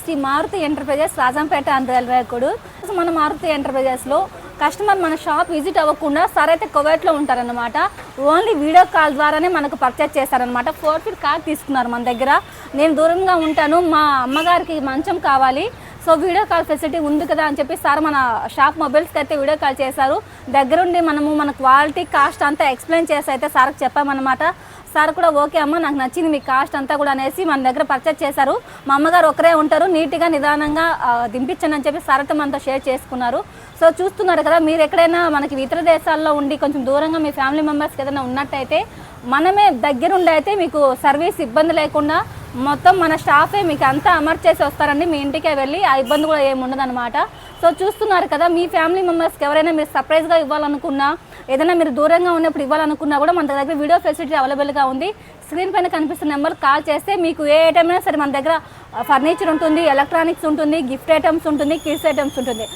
Shri Maruti enterprises Rajampet రైల్వేకుడు. మన Maruti ఎంటర్ప్రైజెస్లో customer మన shop visit అవ్వకుండా సార్ అయితే కువైట్లో ఉంటారనమాట. ఓన్లీ వీడియో కాల్ ద్వారానే మనకు పర్చేజ్ చేస్తారనమాట. 4 ఫీట్ కార్ తీసుకున్నారు మన దగ్గర. నేను దూరంగా ఉంటాను, మా అమ్మగారికి మంచం కావాలి, సో వీడియో కాల్ ఫెసిలిటీ ఉంది కదా అని చెప్పి సార్ మన షాప్ మొబైల్స్కి అయితే వీడియో కాల్ చేశారు. దగ్గరుండి మన క్వాలిటీ కాస్ట్ అంతా ఎక్స్ప్లెయిన్ చేసి అయితే సార్కి చెప్పామన్నమాట. సార్ కూడా ఓకే అమ్మ నాకు నచ్చింది మీ కాస్ట్ అంతా కూడా అనేసి మన దగ్గర పర్చేజ్ చేశారు. మా అమ్మగారు ఒకరే ఉంటారు, నీట్గా నిదానంగా దింపించండి అని చెప్పి సార్తో మనతో షేర్ చేసుకున్నారు. సో చూస్తున్నారు కదా, మీరు ఎక్కడైనా మనకి ఇతర దేశాల్లో ఉండి కొంచెం దూరంగా మీ ఫ్యామిలీ మెంబర్స్కి ఏదైనా ఉన్నట్టయితే మనమే దగ్గరుండి అయితే మీకు సర్వీస్ ఇబ్బంది లేకుండా మొత్తం మన స్టాఫే మీకు అంతా అమర్చి చేసి వస్తారండి. మీ ఇంటికే వెళ్ళి ఆ ఇబ్బంది కూడా ఏమి ఉండదన్నమాట. సో చూస్తున్నారు కదా, మీ ఫ్యామిలీ మెంబర్స్కి ఎవరైనా మీరు సర్ప్రైజ్గా ఇవ్వాలనుకున్నా, ఏదైనా మీరు దూరంగా ఉన్నప్పుడు ఇవ్వాలనుకున్నా కూడా మన దగ్గర వీడియో ఫెసిలిటీ అవైలబుల్గా ఉంది. స్క్రీన్ పైన కనిపిస్తున్న నెంబర్ కాల్ చేస్తే మీకు ఏ ఐటమ్ అయినా సరే మన దగ్గర ఫర్నిచర్ ఉంటుంది, ఎలక్ట్రానిక్స్ ఉంటుంది, గిఫ్ట్ ఐటమ్స్ ఉంటుంది, కిడ్స్ ఐటమ్స్ ఉంటుంది.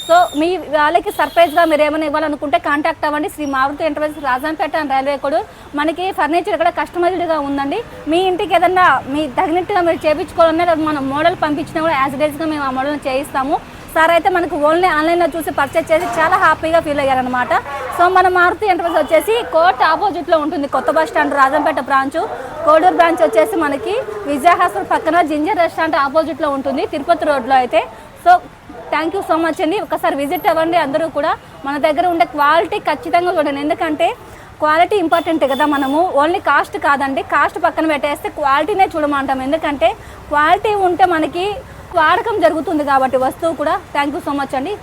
సో మీ వాళ్ళకి సర్ప్రైజ్గా మీరు ఏమైనా ఇవ్వాలనుకుంటే కాంటాక్ట్ అవ్వండి. శ్రీ మారుతి ఎంటర్ప్రైజెస్ రాజంపేట రైల్వే కోడ్. మనకి ఫర్నిచర్ కూడా కస్టమైజ్డ్గా ఉందండి. మీ ఇంటికి ఏదన్నా మీ తగినట్టుగా మీరు చేయించుకోవాలన్నా మనం మోడల్ పంపించినా కూడా యాజ్ ఇట్ ఈస్గా మేము ఆ మోడల్ని చేయిస్తాము. సార్ అయితే మనకు ఓన్లీ ఆన్లైన్లో చూసి పర్చేజ్ చేసి చాలా హ్యాపీగా ఫీల్ అయ్యారనమాట. సో మన మారుతి ఎంటర్ప్రైజ్ వచ్చేసి కోర్ట్ ఆపోజిట్లో ఉంటుంది, కొత్త bus stand Rajampet branch. Koduru branch వచ్చేసి మనకి విజయ హాస్పిటల్ పక్కన జింజర్ రెస్టారెంట్ ఆపోజిట్లో ఉంటుంది, తిరుపతి రోడ్లో అయితే. So thank you so much అండి. ఒకసారి విజిట్ అవ్వండి అందరూ కూడా. మన దగ్గర ఉండే క్వాలిటీ ఖచ్చితంగా చూడండి, ఎందుకంటే క్వాలిటీ ఇంపార్టెంట్ కదా. మనము ఓన్లీ కాస్ట్ కాదండి, కాస్ట్ పక్కన పెట్టేస్తే క్వాలిటీనే చూడమంటాం. ఎందుకంటే క్వాలిటీ ఉంటే మనకి వాడకం జరుగుతుంది కాబట్టి వస్తువు కూడా. థ్యాంక్ యూ సో మచ్ అండి.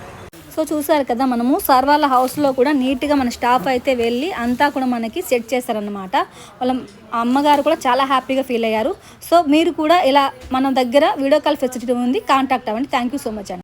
సో చూసారు కదా, మనము సార్ వాళ్ళ హౌస్లో కూడా నీట్గా మన స్టాఫ్ అయితే వెళ్ళి అంతా కూడా మనకి సెట్ చేశారనమాట. వాళ్ళ అమ్మగారు కూడా చాలా హ్యాపీగా ఫీల్ అయ్యారు. సో మీరు కూడా ఇలా మన దగ్గర వీడియో కాల్ ఫెసిలిటీ ఉంది, కాంటాక్ట్ అవ్వండి. థ్యాంక్ యూ సో మచ్ అండి.